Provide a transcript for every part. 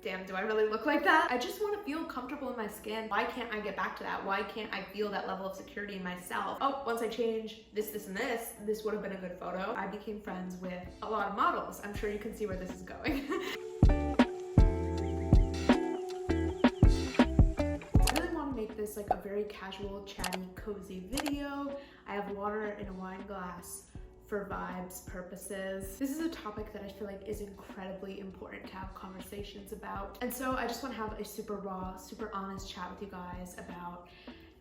damn, do I really look like that? I just want to feel comfortable in my skin. Why can't I get back to that? Why can't I feel that level of security in myself? Oh, once I change this, and this would have been a good photo. I became friends with a lot of models. I'm sure you can see where this is going. This like a very casual, chatty, cozy video. I have water in a wine glass for vibes purposes. This is a topic that I feel like is incredibly important to have conversations about. And so I just want to have a super raw, super honest chat with you guys about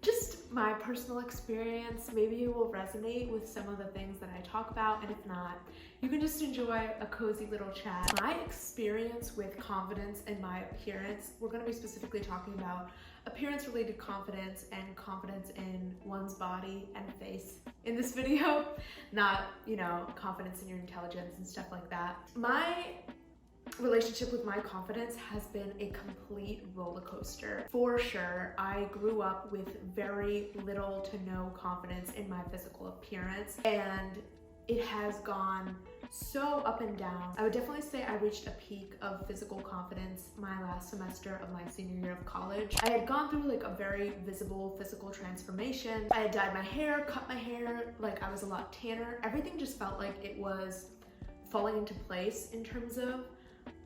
just my personal experience. Maybe you will resonate with some of the things that I talk about, and if not, you can just enjoy a cozy little chat. My experience with confidence and my appearance, we're going to be specifically talking about appearance-related confidence and confidence in one's body and face in this video, not, you know, confidence in your intelligence and stuff like that. My relationship with my confidence has been a complete roller coaster. For sure, I grew up with very little to no confidence in my physical appearance, and it has gone so up and down. I would definitely say I reached a peak of physical confidence my last semester of my senior year of college. I had gone through like a very visible physical transformation. I had dyed my hair, cut my hair, like I was a lot tanner. Everything just felt like it was falling into place in terms of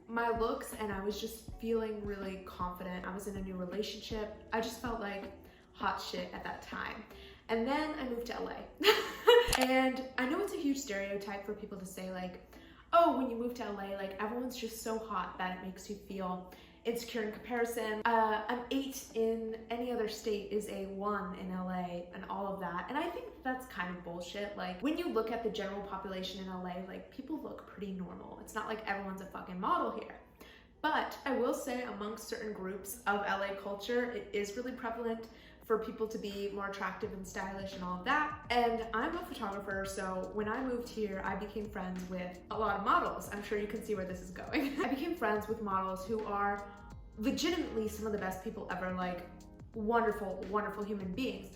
my looks, and I was just feeling really confident. I was in a new relationship. I just felt like hot shit at that time. And then I moved to LA. And I know it's a huge stereotype for people to say like, oh, when you move to LA, like everyone's just so hot that it makes you feel insecure in comparison. An 8 in any other state is a 1 in LA and all of that. And I think that's kind of bullshit. Like when you look at the general population in LA, like people look pretty normal. It's not like everyone's a fucking model here. But I will say amongst certain groups of LA culture, it is really prevalent for people to be more attractive and stylish and all of that. And I'm a photographer, so when I moved here, I became friends with a lot of models. I'm sure you can see where this is going. I became friends with models who are legitimately some of the best people ever, like wonderful, wonderful human beings.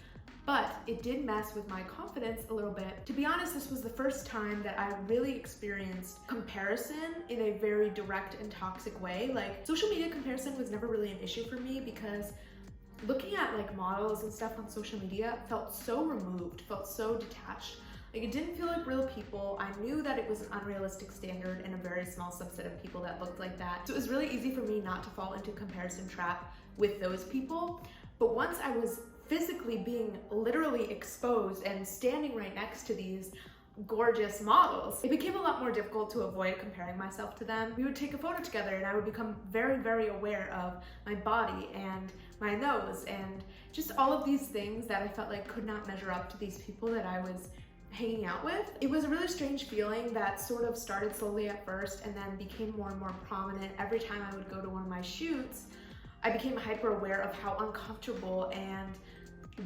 But it did mess with my confidence a little bit. To be honest, this was the first time that I really experienced comparison in a very direct and toxic way. Like social media comparison was never really an issue for me because looking at like models and stuff on social media felt so removed, felt so detached. Like it didn't feel like real people. I knew that it was an unrealistic standard and a very small subset of people that looked like that. So it was really easy for me not to fall into comparison trap with those people. But once I was physically being literally exposed and standing right next to these gorgeous models, it became a lot more difficult to avoid comparing myself to them. We would take a photo together and I would become very, very aware of my body and my nose and just all of these things that I felt like could not measure up to these people that I was hanging out with. It was a really strange feeling that sort of started slowly at first and then became more and more prominent. Every time I would go to one of my shoots, I became hyper aware of how uncomfortable and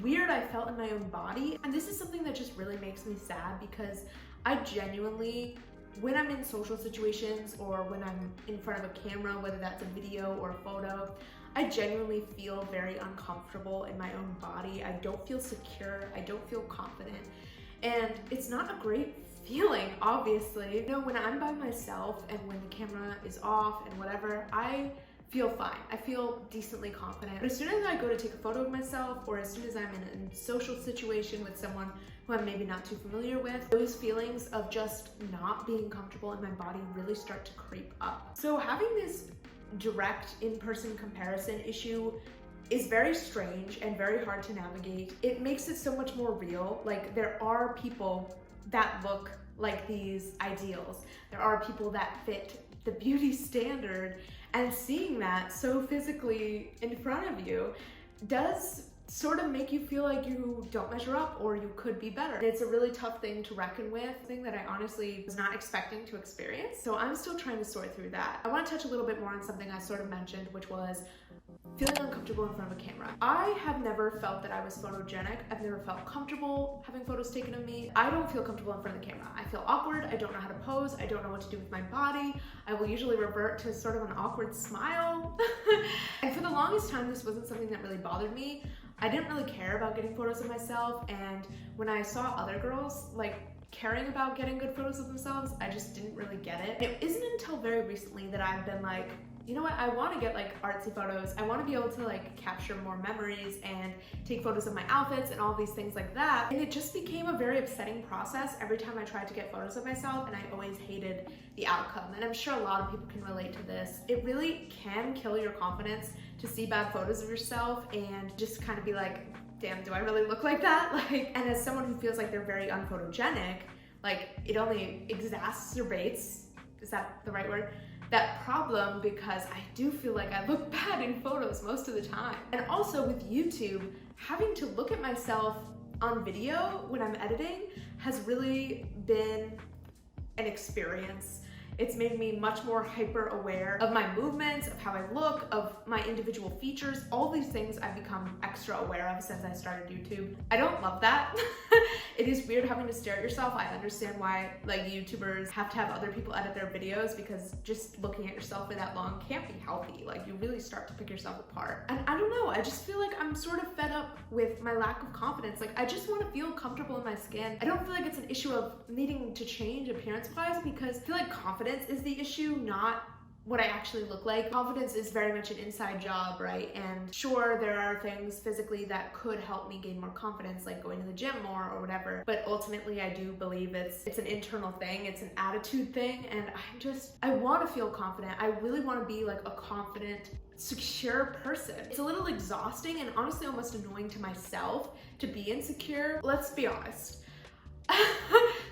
weird I felt in my own body. And this is something that just really makes me sad because I genuinely, when I'm in social situations or when I'm in front of a camera, whether that's a video or a photo, I genuinely feel very uncomfortable in my own body. I don't feel secure. I don't feel confident. And it's not a great feeling, obviously. You know, when I'm by myself and when the camera is off and whatever, I feel fine. I feel decently confident. But as soon as I go to take a photo of myself, or as soon as I'm in a social situation with someone who I'm maybe not too familiar with, those feelings of just not being comfortable in my body really start to creep up. So having this direct in-person comparison issue is very strange and very hard to navigate. It makes it so much more real. Like there are people that look like these ideals. There are people that fit the beauty standard, and seeing that so physically in front of you does sort of make you feel like you don't measure up or you could be better. It's a really tough thing to reckon with, thing that I honestly was not expecting to experience. So I'm still trying to sort through that. I want to touch a little bit more on something I sort of mentioned, which was feeling uncomfortable in front of a camera. I have never felt that I was photogenic. I've never felt comfortable having photos taken of me. I don't feel comfortable in front of the camera. I feel awkward. I don't know how to pose. I don't know what to do with my body. I will usually revert to sort of an awkward smile. And for the longest time, this wasn't something that really bothered me. I didn't really care about getting photos of myself, and when I saw other girls like caring about getting good photos of themselves, I just didn't really get it. It isn't until very recently that I've been like, you know what, I want to get like artsy photos. I want to be able to like capture more memories and take photos of my outfits and all these things like that. And it just became a very upsetting process every time I tried to get photos of myself, and I always hated the outcome. And I'm sure a lot of people can relate to this. It really can kill your confidence to see bad photos of yourself and just kind of be like, damn, do I really look like that? Like, and as someone who feels like they're very unphotogenic, like it only exacerbates, is that the right word? That problem, because I do feel like I look bad in photos most of the time. And also with YouTube, having to look at myself on video when I'm editing has really been an experience. It's made me much more hyper aware of my movements, of how I look, of my individual features. All these things I've become extra aware of since I started YouTube. I don't love that. It is weird having to stare at yourself. I understand why like YouTubers have to have other people edit their videos, because just looking at yourself for that long can't be healthy. Like you really start to pick yourself apart. And I don't know, I just feel like I'm sort of fed up with my lack of confidence. Like I just want to feel comfortable in my skin. I don't feel like it's an issue of needing to change appearance-wise, because I feel like confidence is the issue, not what I actually look like. Confidence is very much an inside job, right? And sure, there are things physically that could help me gain more confidence, like going to the gym more or whatever. But ultimately, I do believe it's an internal thing, it's an attitude thing, and I want to feel confident. I really want to be like a confident, secure person. It's a little exhausting and honestly almost annoying to myself to be insecure. Let's be honest.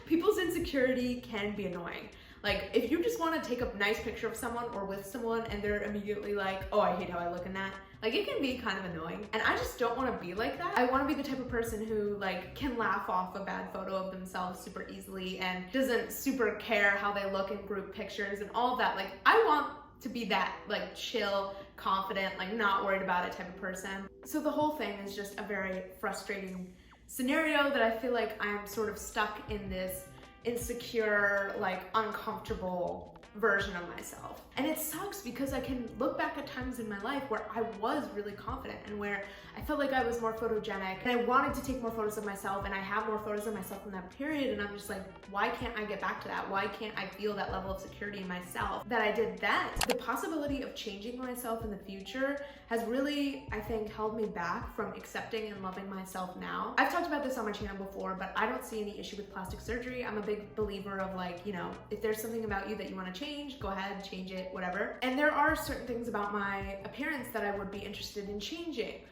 People's insecurity can be annoying. Like, if you just want to take a nice picture of someone or with someone and they're immediately like, oh, I hate how I look in that, like, it can be kind of annoying. And I just don't want to be like that. I want to be the type of person who, like, can laugh off a bad photo of themselves super easily and doesn't super care how they look in group pictures and all of that. Like, I want to be that, like, chill, confident, like, not worried about it type of person. So the whole thing is just a very frustrating scenario that I feel like I'm sort of stuck in this insecure, like uncomfortable version of myself. And it sucks because I can look back at times in my life where I was really confident and where I felt like I was more photogenic and I wanted to take more photos of myself, and I have more photos of myself in that period, and I'm just like, why can't I get back to that? Why can't I feel that level of security in myself that I did then? The possibility of changing myself in the future has really, I think, held me back from accepting and loving myself now. I've talked about this on my channel before, but I don't see any issue with plastic surgery. I'm a big believer of, like, you know, if there's something about you that you want to change, go ahead, change it, whatever. And there are certain things about my appearance that I would be interested in changing.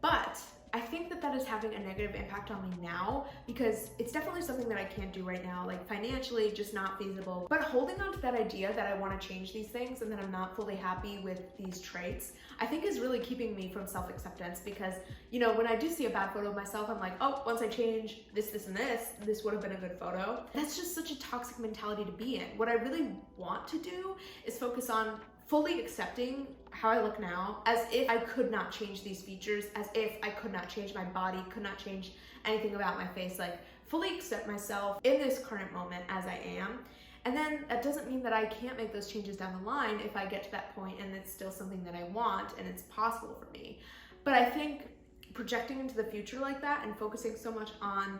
But I think that that is having a negative impact on me now, because it's definitely something that I can't do right now, like financially, just not feasible. But holding on to that idea that I want to change these things and that I'm not fully happy with these traits, I think is really keeping me from self-acceptance, because, you know, when I do see a bad photo of myself, I'm like, oh, once I change this, this, and this would have been a good photo. That's just such a toxic mentality to be in. What I really want to do is focus on fully accepting how I look now, as if I could not change these features, as if I could not change my body, could not change anything about my face. Like, fully accept myself in this current moment as I am. And then that doesn't mean that I can't make those changes down the line if I get to that point and it's still something that I want and it's possible for me. But I think projecting into the future like that and focusing so much on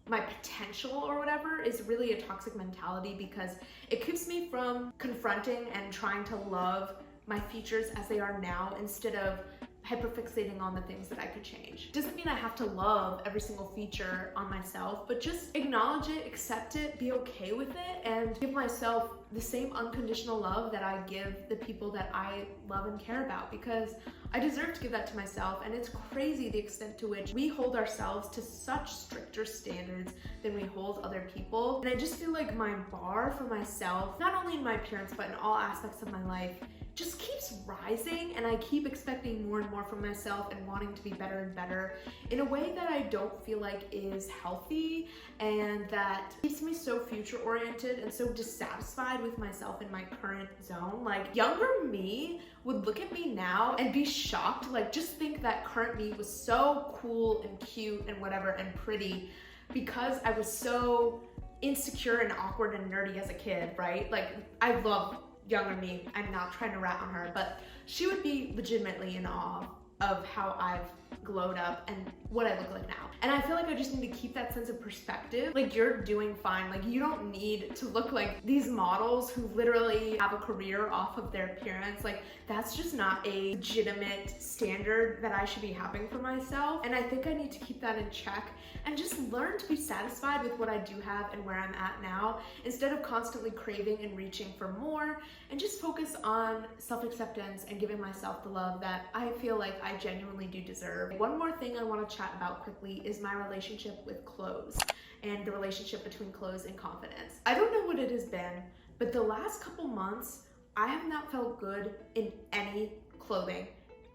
my potential or whatever is really a toxic mentality, because it keeps me from confronting and trying to love my features as they are now, instead of hyperfixating on the things that I could change. Doesn't mean I have to love every single feature on myself, but just acknowledge it, accept it, be okay with it, and give myself the same unconditional love that I give the people that I love and care about, because I deserve to give that to myself. And it's crazy the extent to which we hold ourselves to such stricter standards than we hold other people. And I just feel like my bar for myself, not only in my appearance, but in all aspects of my life, just keeps rising, and I keep expecting more and more from myself and wanting to be better and better in a way that I don't feel like is healthy, and that keeps me so future oriented and so dissatisfied with myself in my current zone. Like, younger me would look at me now and be shocked, like, just think that current me was so cool and cute and whatever and pretty because I was so insecure and awkward and nerdy as a kid, right? Like, I love younger me. I'm not trying to rat on her, but she would be legitimately in awe of how I've glowed up and what I look like now. And I feel like I just need to keep that sense of perspective. Like, you're doing fine. Like, you don't need to look like these models who literally have a career off of their appearance. Like, that's just not a legitimate standard that I should be having for myself. And I think I need to keep that in check and just learn to be satisfied with what I do have and where I'm at now, instead of constantly craving and reaching for more, and just focus on self-acceptance and giving myself the love that I feel like I genuinely do deserve. One more thing I want to chat about quickly is my relationship with clothes and the relationship between clothes and confidence. I don't know what it has been, but the last couple months, I have not felt good in any clothing.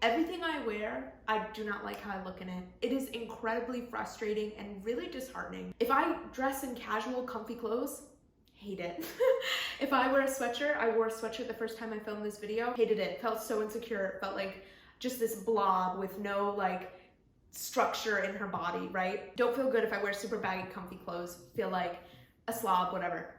Everything I wear, I do not like how I look in it. It is incredibly frustrating and really disheartening. If I dress in casual, comfy clothes, hate it. If I wear a sweatshirt, I wore a sweatshirt the first time I filmed this video, hated it. Felt so insecure. Felt like just this blob with no like structure in her body, right? Don't feel good if I wear super baggy, comfy clothes. Feel like a slob, whatever.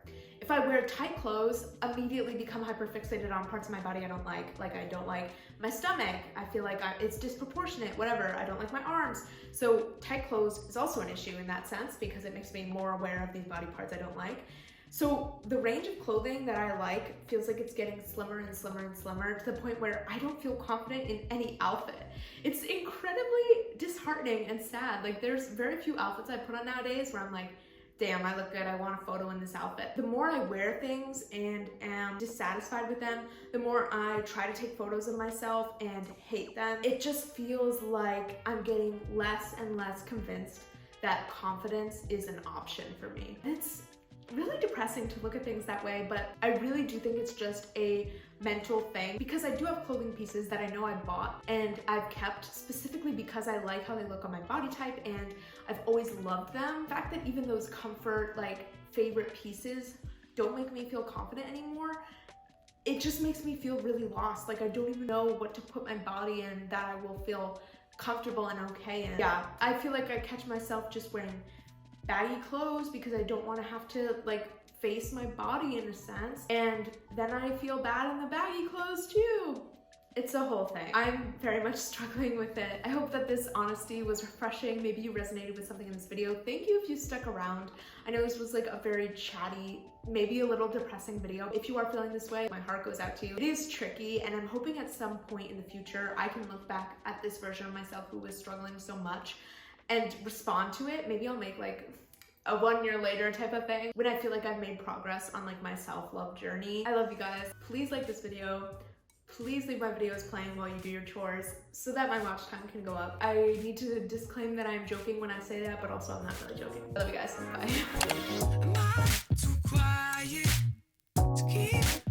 If I wear tight clothes, immediately become hyperfixated on parts of my body I don't like. Like, I don't like my stomach. I feel like it's disproportionate, whatever. I don't like my arms. So tight clothes is also an issue in that sense, because it makes me more aware of these body parts I don't like. So the range of clothing that I like feels like it's getting slimmer and slimmer and slimmer, to the point where I don't feel confident in any outfit. It's incredibly disheartening and sad. Like, there's very few outfits I put on nowadays where I'm like, damn, I look good, I want a photo in this outfit. The more I wear things and am dissatisfied with them, the more I try to take photos of myself and hate them. It just feels like I'm getting less and less convinced that confidence is an option for me. It's really depressing to look at things that way, but I really do think it's just a mental thing, because I do have clothing pieces that I know I bought and I've kept specifically because I like how they look on my body type and I've always loved them. The fact that even those comfort, like, favorite pieces don't make me feel confident anymore, it just makes me feel really lost. Like, I don't even know what to put my body in that I will feel comfortable and okay in. Yeah, I feel like I catch myself just wearing baggy clothes because I don't want to have to like face my body in a sense, and then I feel bad in the baggy clothes too. It's a whole thing. I'm very much struggling with it. I hope that this honesty was refreshing. Maybe you resonated with something in this video. Thank you if you stuck around. I know this was like a very chatty, maybe a little depressing video. If you are feeling this way, my heart goes out to you. It is tricky, and I'm hoping at some point in the future I can look back at this version of myself who was struggling so much and respond to it. Maybe I'll make like a 1 year later type of thing when I feel like I've made progress on like my self-love journey. I love you guys. Please like this video. Please leave my videos playing while you do your chores so that my watch time can go up. I need to disclaim that I'm joking when I say that, but also I'm not really joking. I love you guys. Bye.